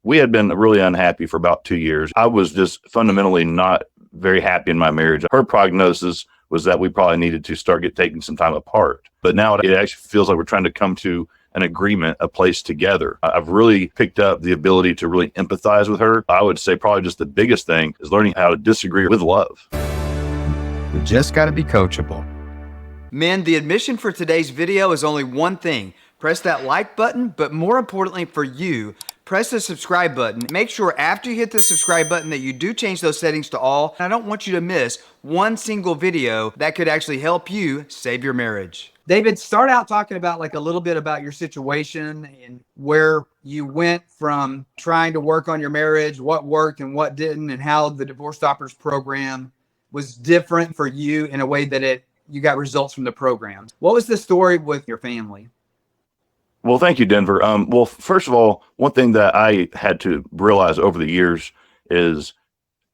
we had been really unhappy for about 2 years. I was just fundamentally not very happy in my marriage. Her prognosis was that we probably needed to taking some time apart. But now it actually feels like we're trying to come to an agreement, a place together. I've really picked up the ability to really empathize with her. I would say probably just the biggest thing is learning how to disagree with love. You just got to be coachable. Men, the admission for today's video is only one thing. Press that like button, but more importantly for you, press the subscribe button. Make sure after you hit the subscribe button that you do change those settings to all. I don't want you to miss one single video that could actually help you save your marriage. David, start out talking about like a little bit about your situation and where you went from trying to work on your marriage, what worked and what didn't, and how the Divorce Stoppers program was different for you in a way that you got results from the program. What was the story with your family? Well, thank you, Denver. Well, first of all, one thing that I had to realize over the years is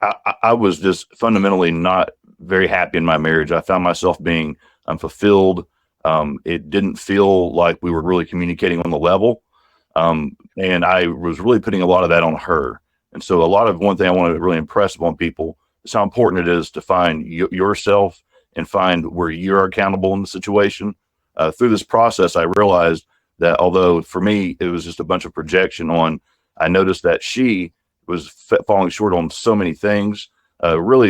I was just fundamentally not very happy in my marriage. I found myself being unfulfilled. It didn't feel like we were really communicating on the level. And I was really putting a lot of that on her. And so one thing I want to really impress upon people is how important it is to find yourself and find where you're accountable in the situation. Through this process, I realized that although for me, it was just a bunch of projection I noticed that she was falling short on so many things. Really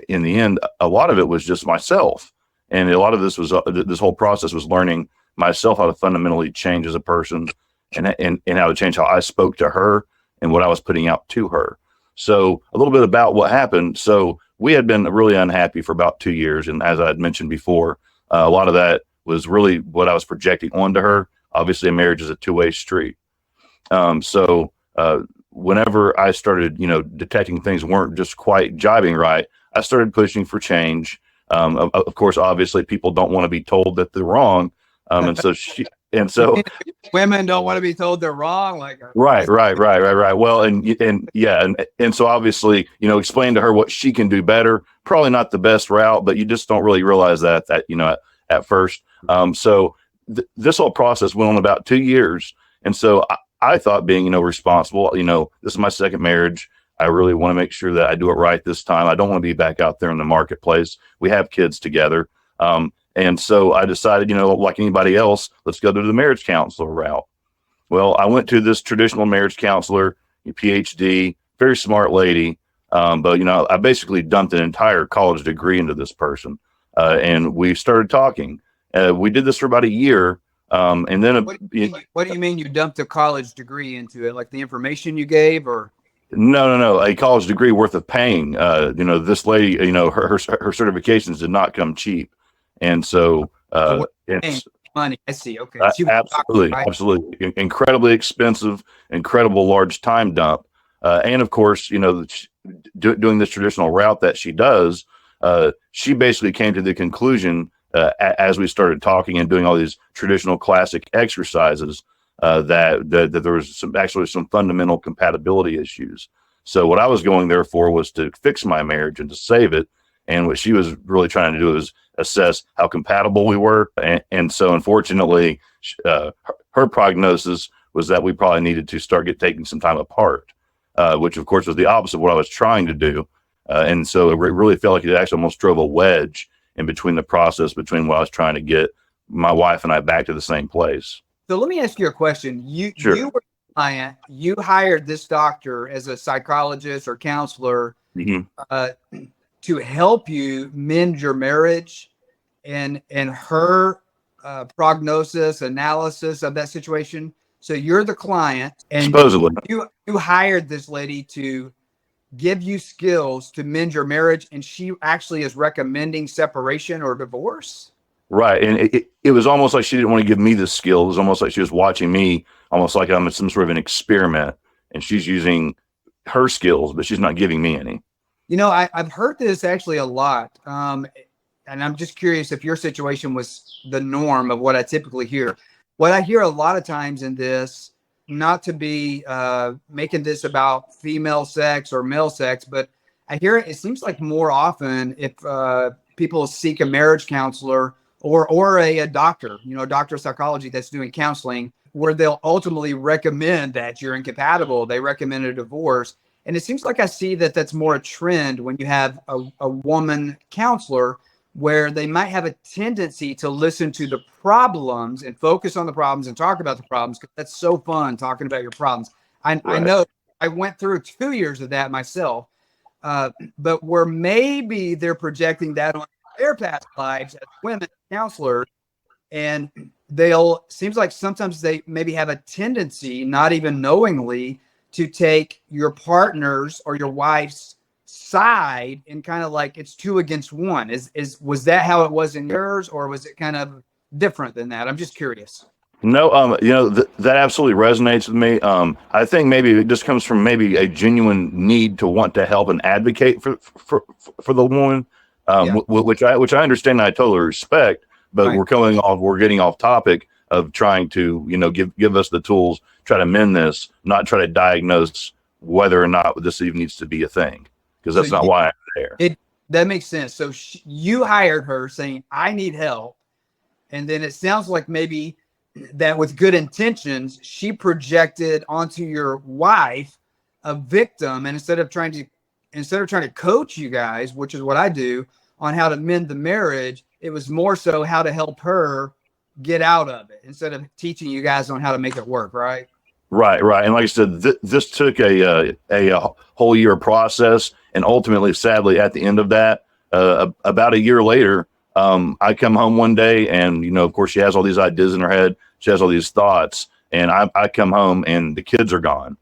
in the end, a lot of it was just myself. And a lot of this whole process was learning myself how to fundamentally change as a person and how to change how I spoke to her and what I was putting out to her. So a little bit about what happened. So we had been really unhappy for about 2 years. And as I had mentioned before, a lot of that was really what I was projecting onto her. Obviously, a marriage is a two-way street. So whenever I started, detecting things weren't just quite jiving right, I started pushing for change. Of course, obviously, people don't want to be told that they're wrong. And so women don't want to be told they're wrong. Right. Well, and so obviously, explain to her what she can do better. Probably not the best route, but you just don't really realize that at first. So this whole process went on about 2 years. And so I thought being, responsible, this is my second marriage. I really want to make sure that I do it right this time. I don't want to be back out there in the marketplace. We have kids together. And so I decided, like anybody else, let's go to the marriage counselor route. Well, I went to this traditional marriage counselor, PhD, very smart lady. But, I basically dumped an entire college degree into this person. And we started talking. We did this for about a year. And then what do you mean you dumped a college degree into it? Like the information you gave or? No, a college degree worth of paying. This lady, her certifications did not come cheap. And so it's money. I see. Okay. Absolutely. Incredibly expensive, incredible large time dump. And of course, doing this traditional route that she does, she basically came to the conclusion as we started talking and doing all these traditional classic exercises that there was some fundamental compatibility issues. So what I was going there for was to fix my marriage and to save it. And what she was really trying to do is assess how compatible we were. And so unfortunately, her prognosis was that we probably needed to taking some time apart, which of course was the opposite of what I was trying to do. And so it really felt like it actually almost drove a wedge in between the process between what I was trying to get my wife and I back to the same place. So let me ask you a question. Sure. You were a client, you hired this doctor as a psychologist or counselor to help you mend your marriage, and her prognosis analysis of that situation. So you're the client, and supposedly you hired this lady to give you skills to mend your marriage, and she actually is recommending separation or divorce. Right. And it was almost like she didn't want to give me the skill. It was almost like she was watching me, almost like I'm some sort of an experiment, and she's using her skills, but she's not giving me any. I've heard this actually a lot. And I'm just curious if your situation was the norm of what I typically hear. What I hear a lot of times in this, not to be making this about female sex or male sex, but I hear it seems like more often if people seek a marriage counselor or a doctor, a doctor of psychology that's doing counseling, where they'll ultimately recommend that you're incompatible. They recommend a divorce. And it seems like I see that that's more a trend when you have a woman counselor, where they might have a tendency to listen to the problems and focus on the problems and talk about the problems, because that's so fun talking about your problems. I Right. know I went through 2 years of that myself, but where maybe they're projecting that on their past lives as women counselors, and they'll seems like sometimes they maybe have a tendency, not even knowingly, to take your partner's or your wife's side and kind of like it's two against one. Was that how it was in yours, or was it kind of different than that? I'm just curious. No, that absolutely resonates with me. I think maybe it just comes from maybe a genuine need to want to help and advocate for the woman, Yeah. which I understand and I totally respect. But Right. we're getting off topic of trying to give us the tools, try to mend this, not try to diagnose whether or not this even needs to be a thing, because So that's not why I'm there. that makes sense. So you hired her saying, I need help. And then it sounds like maybe that with good intentions, she projected onto your wife a victim. And instead of trying to coach you guys, which is what I do, on how to mend the marriage, it was more so how to help her get out of it instead of teaching you guys on how to make it work. Right. Right, right. And like I said, this took a whole year process, and ultimately, sadly, at the end of that, about a year later, I come home one day, and of course, she has all these ideas in her head. She has all these thoughts, and I come home, and the kids are gone,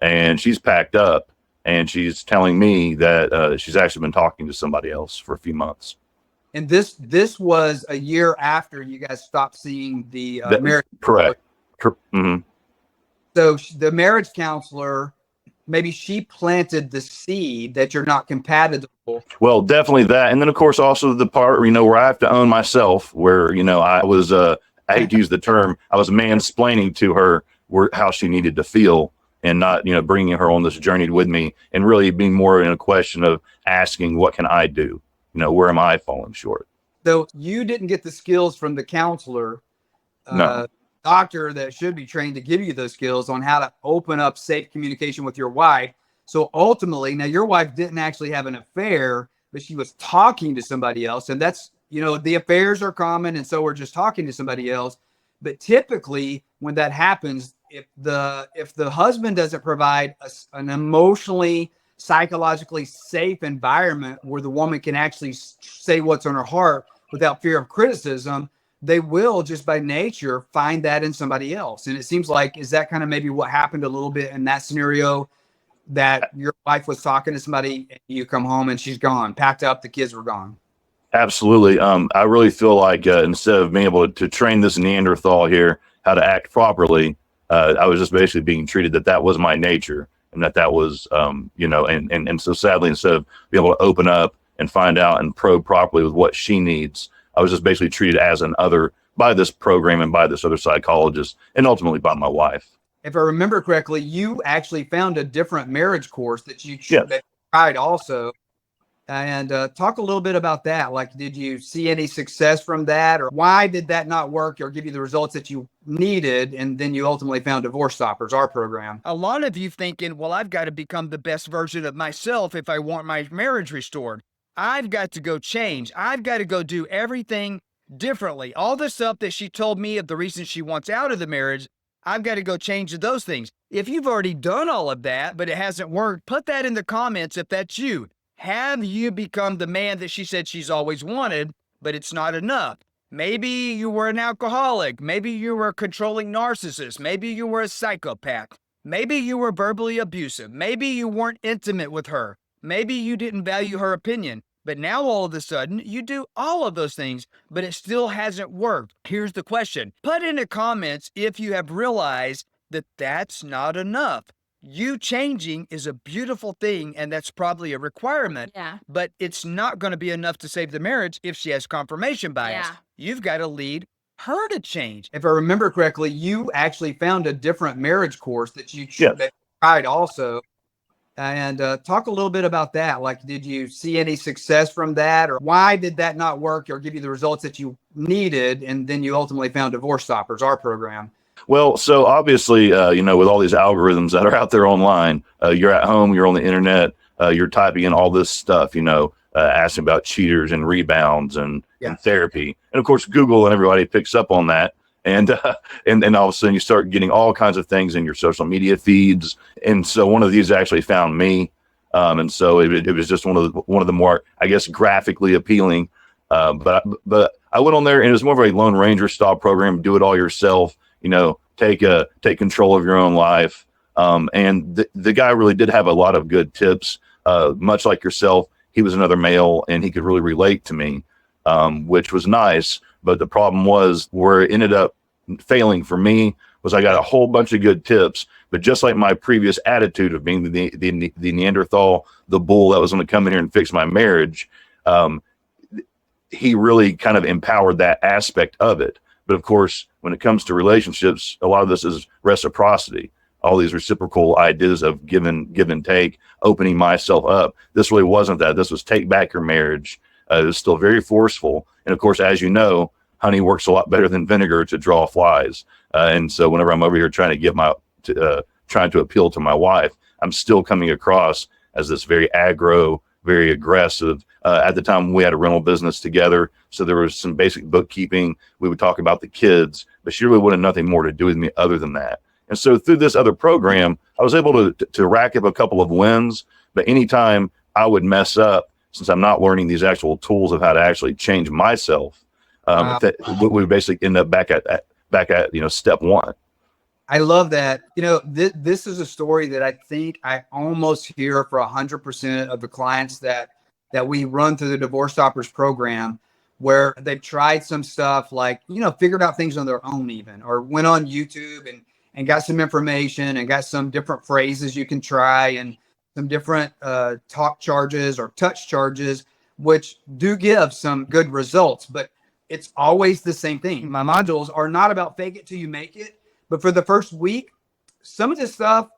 and she's packed up, and she's telling me that she's actually been talking to somebody else for a few months. And this was a year after you guys stopped seeing the marriage. Correct. Mm-hmm. So the marriage counselor, maybe she planted the seed that you're not compatible. Well, definitely that. And then, of course, also the part, where I have to own myself, where, I was, I hate to use the term, I was mansplaining to her how she needed to feel, and not, bringing her on this journey with me, and really being more in a question of asking, what can I do? Where am I falling short? So you didn't get the skills from the counselor, No. doctor that should be trained to give you those skills on how to open up safe communication with your wife. So ultimately, now your wife didn't actually have an affair, but she was talking to somebody else. And that's, the affairs are common. And so we're just talking to somebody else. But typically when that happens, if the husband doesn't provide an emotionally, psychologically safe environment where the woman can actually say what's on her heart without fear of criticism, they will just by nature find that in somebody else. And it seems like, is that kind of maybe what happened a little bit in that scenario, that your wife was talking to somebody and you come home and she's gone, packed up, the kids were gone? Absolutely. I really feel like instead of being able to train this Neanderthal here how to act properly, I was just basically being treated that was my nature, and that was, and so sadly, instead of being able to open up and find out and probe properly with what she needs, I was just basically treated as an other by this program and by this other psychologist, and ultimately by my wife. If I remember correctly, you actually found a different marriage course that you Yes. tried also. And talk a little bit about that. Like, did you see any success from that, or why did that not work or give you the results that you needed? And then you ultimately found Divorce Stoppers, our program. A lot of you thinking, well, I've got to become the best version of myself if I want my marriage restored. I've got to go change. I've got to go do everything differently. All the stuff that she told me of the reasons she wants out of the marriage, I've got to go change those things. If you've already done all of that, but it hasn't worked, put that in the comments if that's you. Have you become the man that she said she's always wanted, but it's not enough? Maybe you were an alcoholic. Maybe you were a controlling narcissist. Maybe you were a psychopath. Maybe you were verbally abusive. Maybe you weren't intimate with her. Maybe you didn't value her opinion. But now all of a sudden, you do all of those things, but it still hasn't worked. Here's the question. Put in the comments if you have realized that that's not enough. You changing is a beautiful thing, and that's probably a requirement. Yeah. But it's not going to be enough to save the marriage if she has confirmation bias. Yeah. You've got to lead her to change. If I remember correctly, you actually found a different marriage course that you Yes. tried also. And talk a little bit about that. Like, did you see any success from that, or why did that not work or give you the results that you needed? And then you ultimately found Divorce Stoppers, our program. Well, so obviously, with all these algorithms that are out there online, you're at home, you're on the internet, you're typing in all this stuff, asking about cheaters and rebounds and therapy. And of course, Google and everybody picks up on that. And all of a sudden you start getting all kinds of things in your social media feeds. And so one of these actually found me. And so it was just one of the more, I guess, graphically appealing. But I went on there, and it was more of a Lone Ranger style program. Do it all yourself. Take control of your own life. And the guy really did have a lot of good tips. Much like yourself, he was another male, and he could really relate to me, which was nice. But the problem was where it ended up failing for me was I got a whole bunch of good tips, but just like my previous attitude of being the Neanderthal, the bull that was going to come in here and fix my marriage, he really kind of empowered that aspect of it. But of course, when it comes to relationships, a lot of this is reciprocity. All these reciprocal ideas of give and take, opening myself up. This really wasn't that. This was take back your marriage. It was still very forceful. And of course, as you know, honey works a lot better than vinegar to draw flies. And so whenever I'm over here trying to appeal to my wife, I'm still coming across as this very aggro, very aggressive. At the time, we had a rental business together, so there was some basic bookkeeping. We would talk about the kids, but she really wanted nothing more to do with me other than that. And so through this other program, I was able to rack up a couple of wins. But anytime I would mess up, since I'm not learning these actual tools of how to actually change myself, that we basically end up back at step one. I love that. This is a story that I think I almost hear for 100% of the clients that we run through the Divorce Stoppers program, where they've tried some stuff like, figured out things on their own even, or went on YouTube and got some information and got some different phrases you can try and some different talk charges or touch charges, which do give some good results. But it's always the same thing. My modules are not about fake it till you make it. But for the first week, some of this stuff,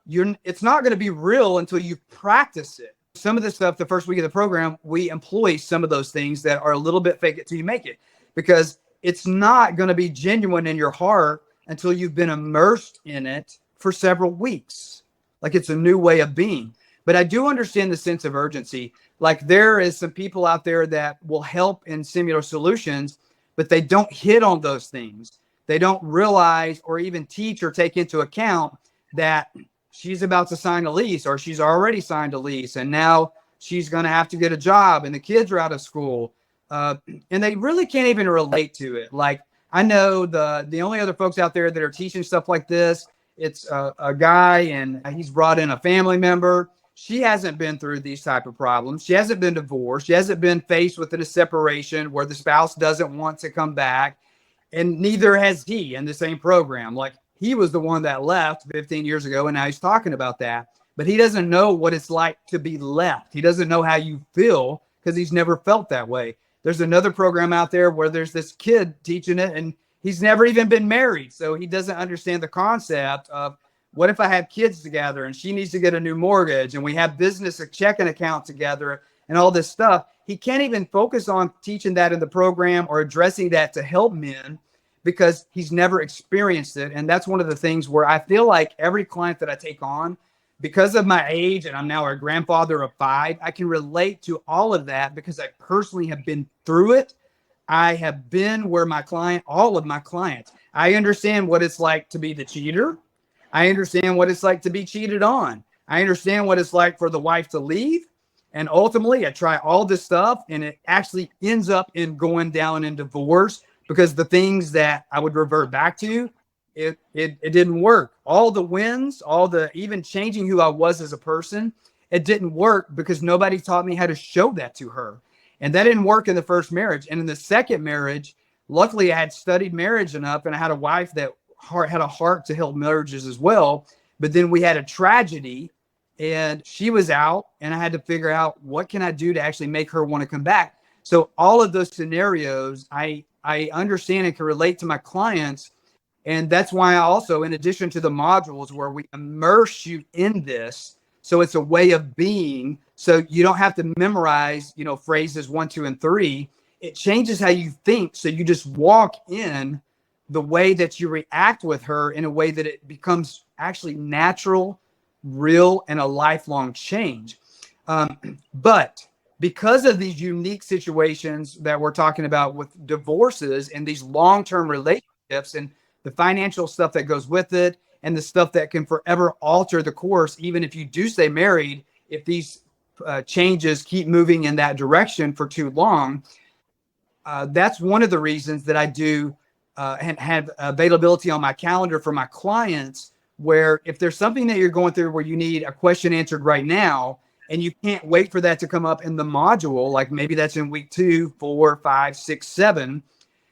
it's not going to be real until you practice it. Some of this stuff, the first week of the program, we employ some of those things that are a little bit fake it till you make it, because it's not going to be genuine in your heart until you've been immersed in it for several weeks. Like, it's a new way of being. But I do understand the sense of urgency. Like, there is some people out there that will help in similar solutions, but they don't hit on those things. They don't realize or even teach or take into account that she's about to sign a lease, or she's already signed a lease, and now she's going to have to get a job, and the kids are out of school. And they really can't even relate to it. Like, I know the only other folks out there that are teaching stuff like this, it's a guy, and he's brought in a family member. She hasn't been through these type of problems. She hasn't been divorced. She hasn't been faced with a separation where the spouse doesn't want to come back. And neither has he in the same program. Like, he was the one that left 15 years ago, and now he's talking about that. But he doesn't know what it's like to be left. He doesn't know how you feel because he's never felt that way. There's another program out there where there's this kid teaching it, and he's never even been married. So he doesn't understand the concept of, what if I have kids together and she needs to get a new mortgage and we have business a checking account together and all this stuff. He can't even focus on teaching that in the program or addressing that to help men because he's never experienced it. And that's one of the things where I feel like every client that I take on, because of my age, and I'm now a grandfather of 5, I can relate to all of that because I personally have been through it. I have been where all of my clients, I understand what it's like to be the cheater. I understand what it's like to be cheated on. I understand what it's like for the wife to leave. And ultimately, I try all this stuff, and it actually ends up in going down in divorce because the things that I would revert back to, it didn't work. All the wins, even changing who I was as a person, it didn't work because nobody taught me how to show that to her. And that didn't work in the first marriage. And in the second marriage, luckily I had studied marriage enough, and I had a wife that had a heart to help marriages as well. But then we had a tragedy, and she was out, and I had to figure out, what can I do to actually make her want to come back? So all of those scenarios, I understand and can relate to my clients. And that's why I also, in addition to the modules where we immerse you in this, so it's a way of being, so you don't have to memorize, phrases 1, 2, and 3. It changes how you think. So you just walk in the way that you react with her in a way that it becomes actually natural, real, and a lifelong change. But because of these unique situations that we're talking about with divorces and these long-term relationships and the financial stuff that goes with it and the stuff that can forever alter the course, even if you do stay married, if these changes keep moving in that direction for too long, that's one of the reasons that I do and have availability on my calendar for my clients, where if there's something that you're going through where you need a question answered right now, and you can't wait for that to come up in the module, like maybe that's in week 2, 4, 5, 6, 7,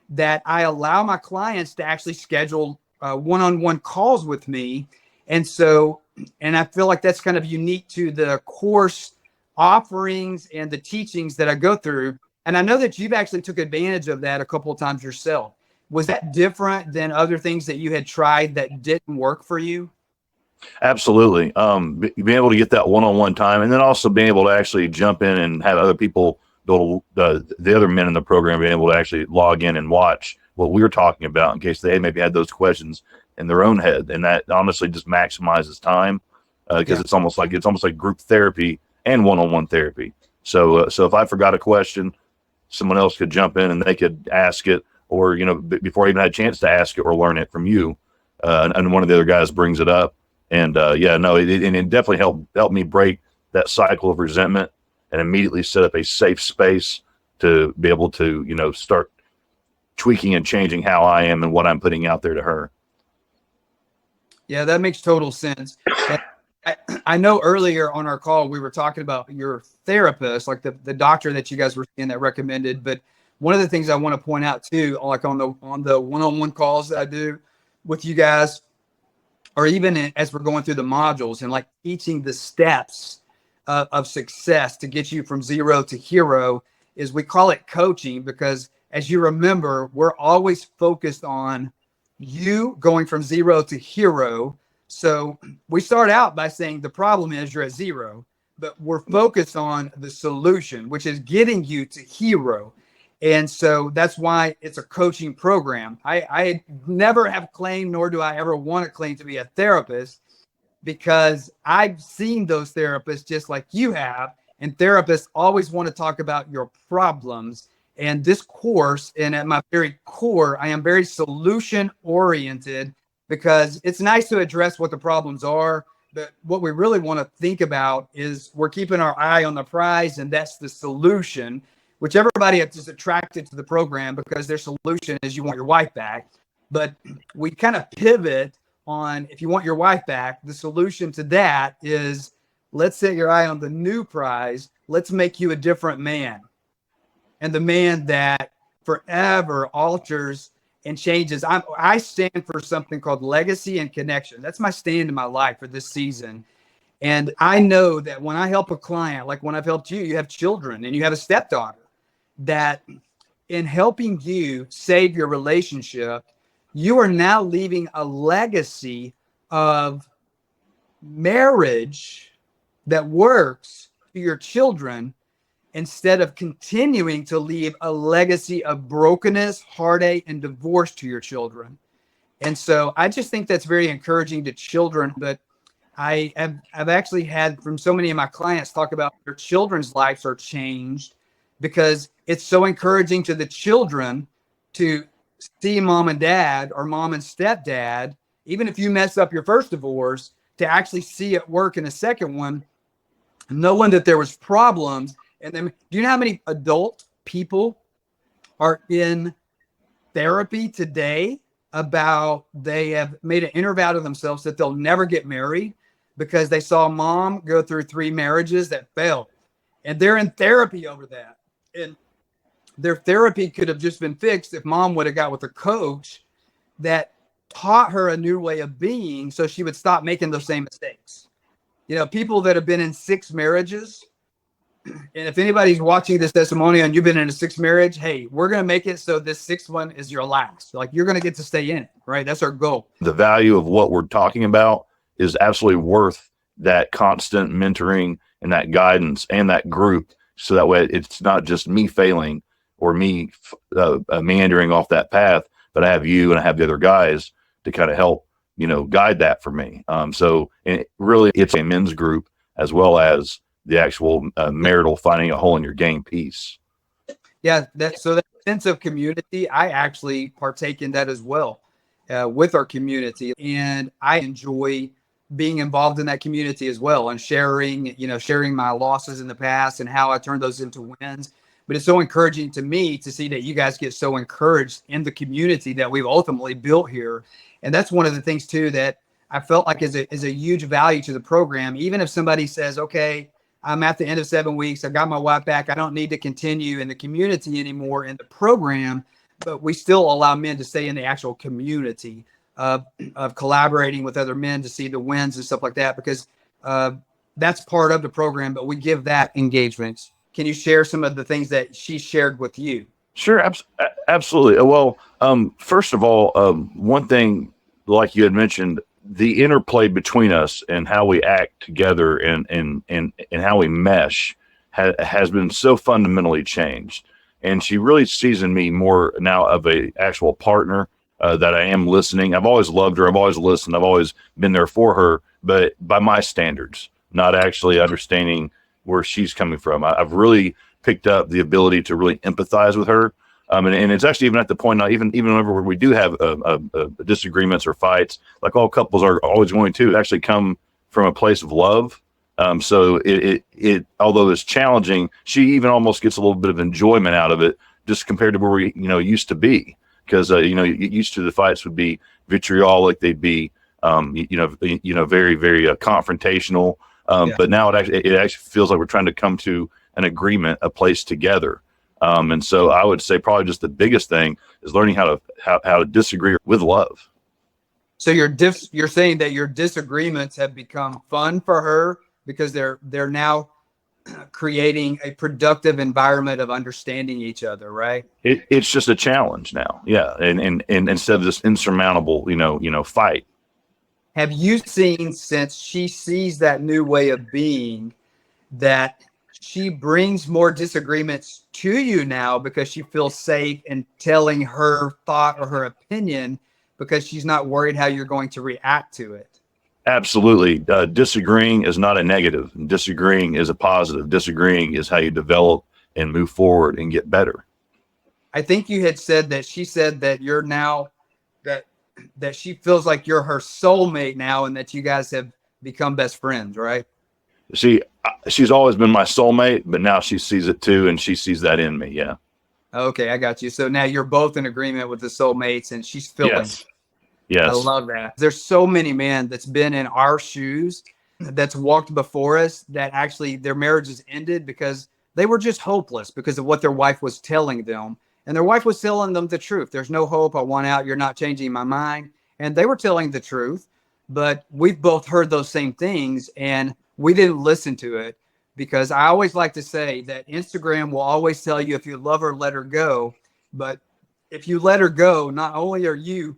that I allow my clients to actually schedule one-on-one calls with me. And so, and I feel like that's kind of unique to the course offerings and the teachings that I go through. And I know that you've actually took advantage of that a couple of times yourself. Was that different than other things that you had tried that didn't work for you? Absolutely. Being able to get that one-on-one time, and then also being able to actually jump in and have other people, the other men in the program, being able to actually log in and watch what we were talking about in case they maybe had those questions in their own head. And that honestly just maximizes time because it's almost like group therapy and one-on-one therapy. So if I forgot a question, someone else could jump in and they could ask it, or, before I even had a chance to ask it or learn it from you. And one of the other guys brings it up. And it definitely helped me break that cycle of resentment and immediately set up a safe space to be able to, start tweaking and changing how I am and what I'm putting out there to her. Yeah, that makes total sense. I know earlier on our call, we were talking about your therapist, like the doctor that you guys were seeing that recommended. But one of the things I want to point out too, like on the one-on-one calls that I do with you guys, or even as we're going through the modules and like teaching the steps of success to get you from 0 to hero, is we call it coaching, because as you remember, we're always focused on you going from 0 to hero. So we start out by saying the problem is you're at 0, but we're focused on the solution, which is getting you to hero. And so that's why it's a coaching program. I never have claimed, nor do I ever want to claim to be a therapist, because I've seen those therapists just like you have. And therapists always want to talk about your problems. And this course, and at my very core, I am very solution oriented, because it's nice to address what the problems are. But what we really want to think about is we're keeping our eye on the prize, and that's the solution, which everybody is attracted to the program because their solution is you want your wife back. But we kind of pivot on, if you want your wife back, the solution to that is, let's set your eye on the new prize. Let's make you a different man, and the man that forever alters and changes. I stand for something called legacy and connection. That's my stand in my life for this season. And I know that when I help a client, like when I've helped you, you have children and you have a stepdaughter, that in helping you save your relationship, you are now leaving a legacy of marriage that works for your children, instead of continuing to leave a legacy of brokenness, heartache, and divorce to your children. And so I just think that's very encouraging to children. But I've actually had from so many of my clients talk about their children's lives are changed, because it's so encouraging to the children to see mom and dad, or mom and stepdad, even if you mess up your first divorce, to actually see it work in a second one, knowing that there was problems. And then, do you know how many adult people are in therapy today about they have made an inner vow to themselves that they'll never get married because they saw mom go through 3 marriages that failed, and they're in therapy over that. And their therapy could have just been fixed if mom would have got with a coach that taught her a new way of being, so she would stop making those same mistakes. People that have been in 6 marriages, and if anybody's watching this testimonial and you've been in a 6th marriage, hey, we're going to make it so this 6th one is your last. Like, you're going to get to stay in it, right? That's our goal. The value of what we're talking about is absolutely worth that constant mentoring and that guidance and that group. So that way it's not just me failing or me meandering off that path, but I have you and I have the other guys to kind of help, guide that for me. So really it's a men's group as well as the actual marital finding a hole in your game piece. Yeah, that sense of community, I actually partake in that as well with our community, and I enjoy being involved in that community as well and sharing my losses in the past and how I turned those into wins. But it's so encouraging to me to see that you guys get so encouraged in the community that we've ultimately built here, and that's one of the things too that I felt like is a huge value to the program. Even if somebody says, "Okay, I'm at the end of 7 weeks. I got my wife back. I don't need to continue in the community anymore in the program," but we still allow men to stay in the actual community of collaborating with other men to see the wins and stuff like that, because that's part of the program, but we give that engagement. Can you share some of the things that she shared with you? Sure, absolutely. Well, first of all, one thing, like you had mentioned, the interplay between us and how we act together and how we mesh has been so fundamentally changed. And she really sees in me more now of a actual partner, that I am listening. I've always loved her. I've always listened. I've always been there for her, but by my standards, not actually understanding where she's coming from. I've really picked up the ability to really empathize with her. And it's actually even at the point now, even whenever we do have disagreements or fights, like all couples are always going to actually come from a place of love. So it although it's challenging, she even almost gets a little bit of enjoyment out of it, just compared to where we used to be. Because used to the fights would be vitriolic, they'd be very very confrontational. Yeah. But now it actually feels like we're trying to come to an agreement, a place together. And so I would say probably just the biggest thing is learning how to disagree with love. So you're saying that your disagreements have become fun for her because they're now creating a productive environment of understanding each other, right? It's just a challenge now, yeah. And instead of this insurmountable, fight. Have you seen, since she sees that new way of being, that she brings more disagreements to you now because she feels safe in telling her thought or her opinion because she's not worried how you're going to react to it? Absolutely. Disagreeing is not a negative. Disagreeing is a positive. Disagreeing is how you develop and move forward and get better. I think you had said that she said that you're now that she feels like you're her soulmate now and that you guys have become best friends, right? She's always been my soulmate, but now she sees it too, and she sees that in me. Yeah. Okay, I got you. So now you're both in agreement with the soulmates, and she's feeling. Yes. Yes. I love that. There's so many men that's been in our shoes, that's walked before us, that actually their marriages ended because they were just hopeless because of what their wife was telling them. And their wife was telling them the truth. There's no hope. I want out. You're not changing my mind. And they were telling the truth, but we've both heard those same things and we didn't listen to it, because I always like to say that Instagram will always tell you if you love her, let her go. But if you let her go, not only are you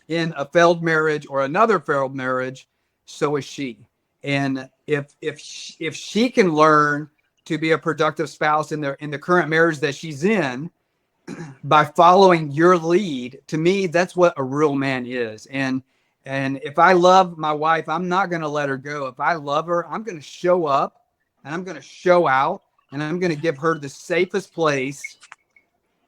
in a failed marriage or another failed marriage, so is she. And if she can learn to be a productive spouse in the current marriage that she's in by following your lead, to me, that's what a real man is. And if I love my wife, I'm not going to let her go. If I love her, I'm going to show up and I'm going to show out and I'm going to give her the safest place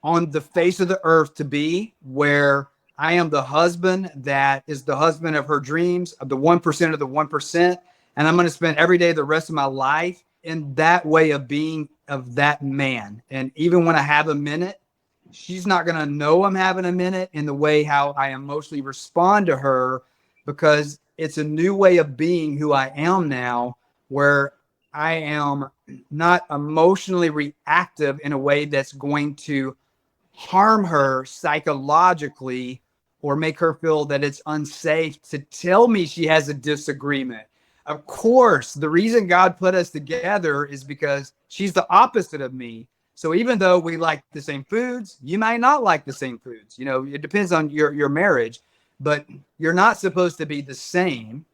on the face of the earth to be, where I am the husband that is the husband of her dreams, of the 1% of the 1%. And I'm going to spend every day the rest of my life in that way of being of that man. And even when I have a minute, she's not going to know I'm having a minute in the way how I emotionally respond to her, because it's a new way of being who I am now, where I am not emotionally reactive in a way that's going to harm her psychologically or make her feel that it's unsafe to tell me she has a disagreement. Of course, the reason God put us together is because she's the opposite of me. So even though we like the same foods, you might not like the same foods. It depends on your marriage, but you're not supposed to be the same.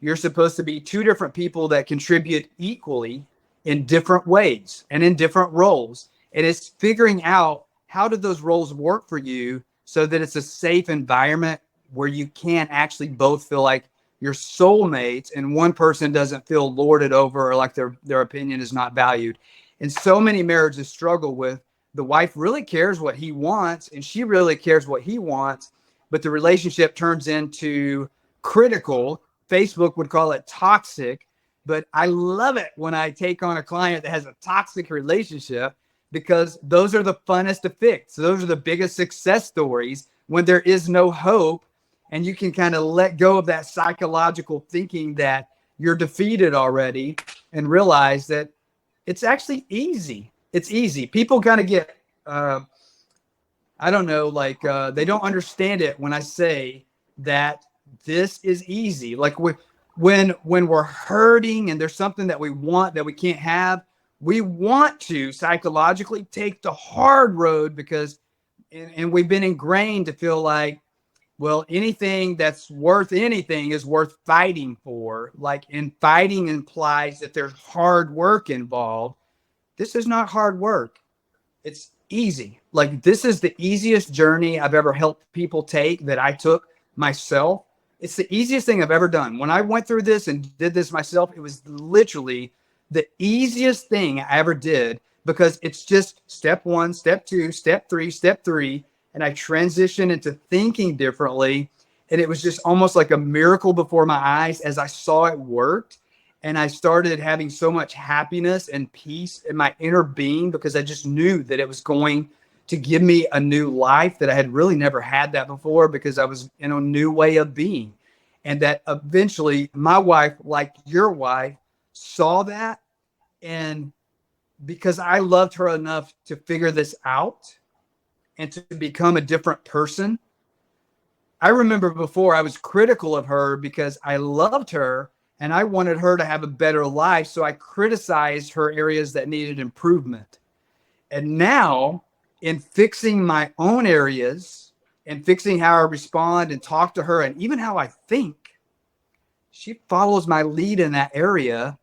You're supposed to be two different people that contribute equally in different ways and in different roles. And it's figuring out, how do those roles work for you so that it's a safe environment where you can actually both feel like you're soulmates and one person doesn't feel lorded over or like their opinion is not valued. And so many marriages struggle with the wife really cares what he wants and she really cares what he wants, but the relationship turns into critical. Facebook would call it toxic, but I love it when I take on a client that has a toxic relationship because those are the funnest to fix. Those are the biggest success stories when there is no hope and you can kind of let go of that psychological thinking that you're defeated already and realize that it's actually easy. It's easy. People kind of get, I don't know, like they don't understand it when I say that this is easy. Like when we're hurting and there's something that we want that we can't have, we want to psychologically take the hard road because, and we've been ingrained to feel like, well, anything that's worth anything is worth fighting for. Like, and fighting implies that there's hard work involved. This is not hard work. It's easy. Like, this is the easiest journey I've ever helped people take that I took myself. It's the easiest thing I've ever done. When I went through this and did this myself, it was literally the easiest thing I ever did because it's just step 1, step 2, step 3, step 3. And I transitioned into thinking differently. And it was just almost like a miracle before my eyes as I saw it worked. And I started having so much happiness and peace in my inner being because I just knew that it was going to give me a new life that I had really never had that before because I was in a new way of being. And that eventually my wife, like your wife, saw that. And because I loved her enough to figure this out and to become a different person. I remember before I was critical of her because I loved her and I wanted her to have a better life. So I criticized her areas that needed improvement. And now in fixing my own areas and fixing how I respond and talk to her and even how I think, she follows my lead in that area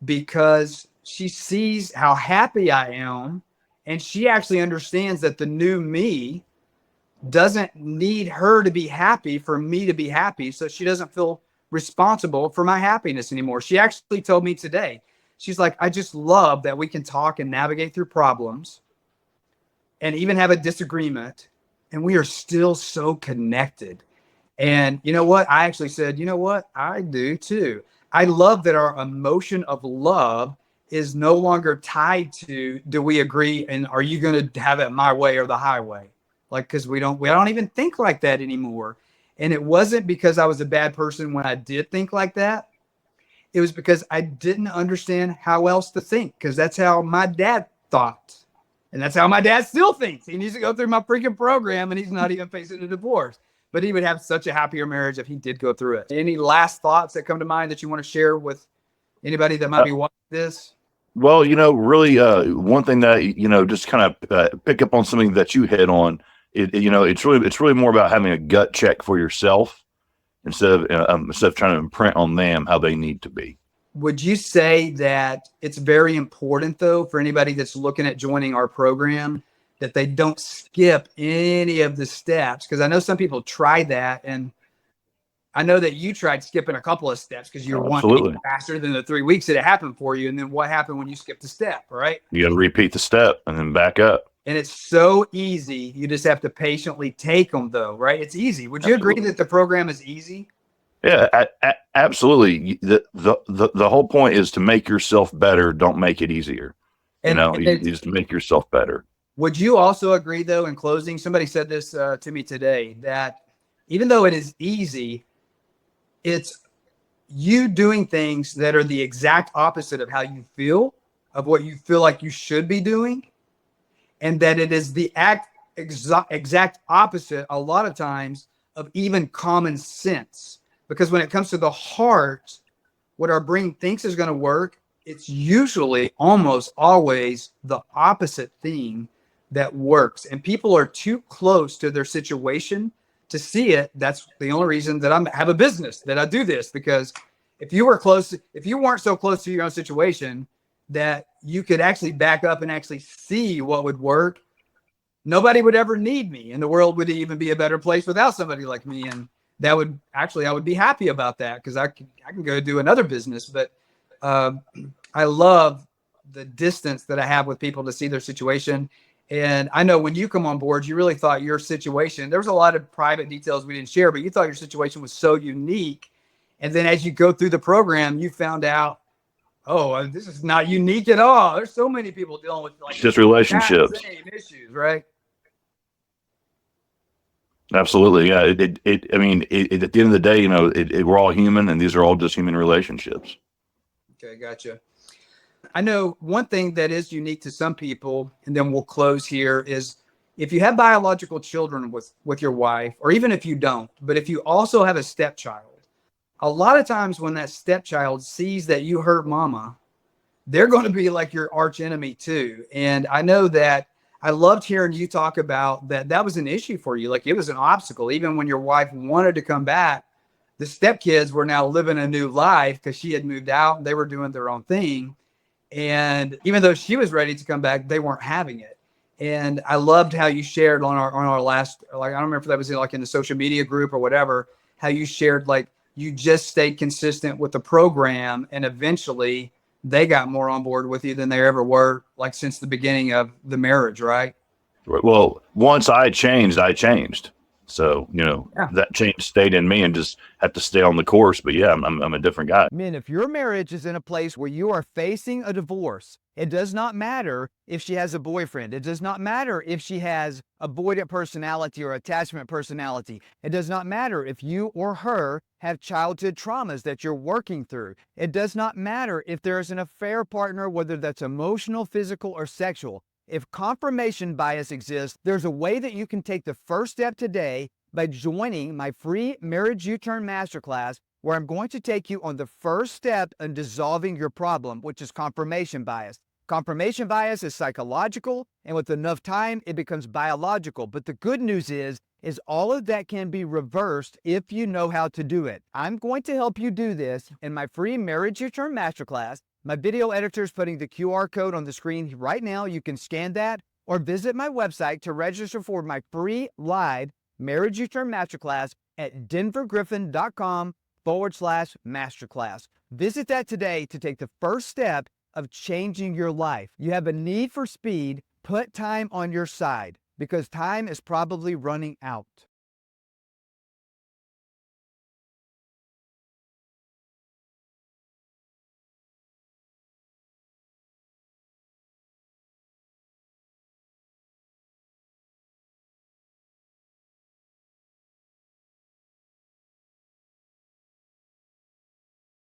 because she sees how happy I am. And she actually understands that the new me doesn't need her to be happy for me to be happy. So she doesn't feel responsible for my happiness anymore. She actually told me today, she's like, I just love that we can talk and navigate through problems and even have a disagreement. And we are still so connected. And you know what? I actually said, you know what? I do too. I love that our emotion of love is no longer tied to, do we agree? And are you going to have it my way or the highway? Like, cause we don't even think like that anymore. And it wasn't because I was a bad person when I did think like that. It was because I didn't understand how else to think. Cause that's how my dad thought. And that's how my dad still thinks. He needs to go through my freaking program and he's not even facing a divorce. But he would have such a happier marriage if he did go through it. Any last thoughts that come to mind that you want to share with anybody that might be watching this? Well, really, one thing that, just kind of pick up on something that you hit on, it's really more about having a gut check for yourself instead of trying to imprint on them how they need to be. Would you say that it's very important, though, for anybody that's looking at joining our program, that they don't skip any of the steps? Because I know some people try that, and I know that you tried skipping a couple of steps because you were wanting to be faster than the 3 weeks that it happened for you. And then what happened when you skipped a step, right? You got to repeat the step and then back up. And it's so easy. You just have to patiently take them, though, right? It's easy. Would you agree that the program is easy? Yeah, absolutely. The whole point is to make yourself better. Don't make it easier. You just make yourself better. Would you also agree, though, in closing, somebody said this to me today, that even though it is easy, it's you doing things that are the exact opposite of how you feel, of what you feel like you should be doing, and that it is the exact opposite a lot of times of even common sense. Because when it comes to the heart, what our brain thinks is going to work, it's usually almost always the opposite thing that works. And people are too close to their situation to see it. That's the only reason that I have a business, that I do this, because if you weren't so close to your own situation that you could actually back up and actually see what would work, nobody would ever need me, and the world would even be a better place without somebody like me. And that would actually, I would be happy about that because I can go do another business. But uh, I love the distance that I have with people to see their situation. And I know when you come on board, you really thought your situation, there was a lot of private details we didn't share, but you thought your situation was so unique. And then as you go through the program, you found out, oh, this is not unique at all. There's so many people dealing with like It's just relationships. same issues, right? Absolutely. Yeah. I mean, at the end of the day, you know, we're all human, and these are all just human relationships. Okay, gotcha. I know one thing that is unique to some people, and then we'll close here, is if you have biological children with your wife, or even if you don't, but if you also have a stepchild, a lot of times when that stepchild sees that you hurt mama, they're going to be like your arch enemy too. And I know that I loved hearing you talk about that. That was an issue for you. Like it was an obstacle. Even when your wife wanted to come back, the stepkids were now living a new life because she had moved out and they were doing their own thing. And even though she was ready to come back, they weren't having it. And I loved how you shared on our last, like, I don't remember if that was like in the social media group or whatever, how you shared, like, you just stayed consistent with the program and eventually they got more on board with you than they ever were, like since the beginning of the marriage, right? Well, once I changed, I changed. So, you know, Yeah. that change stayed in me and just had to stay on the course. But yeah, I'm a different guy. Men, if your marriage is in a place where you are facing a divorce, it does not matter if she has a boyfriend. It does not matter if she has avoidant personality or attachment personality. It does not matter if you or her have childhood traumas that you're working through. It does not matter if there is an affair partner, whether that's emotional, physical, or sexual. If confirmation bias exists, there's a way that you can take the first step today by joining my free Marriage U-Turn Masterclass, where I'm going to take you on the first step in dissolving your problem, which is confirmation bias. Confirmation bias is psychological, and with enough time, it becomes biological. But the good news is all of that can be reversed if you know how to do it. I'm going to help you do this in my free Marriage U-Turn Masterclass. My video editor is putting the QR code on the screen right now. You can scan that or visit my website to register for my free live Marriage U-Turn Masterclass at denvergriffin.com/masterclass. Visit that today to take the first step of changing your life. You have a need for speed. Put time on your side because time is probably running out.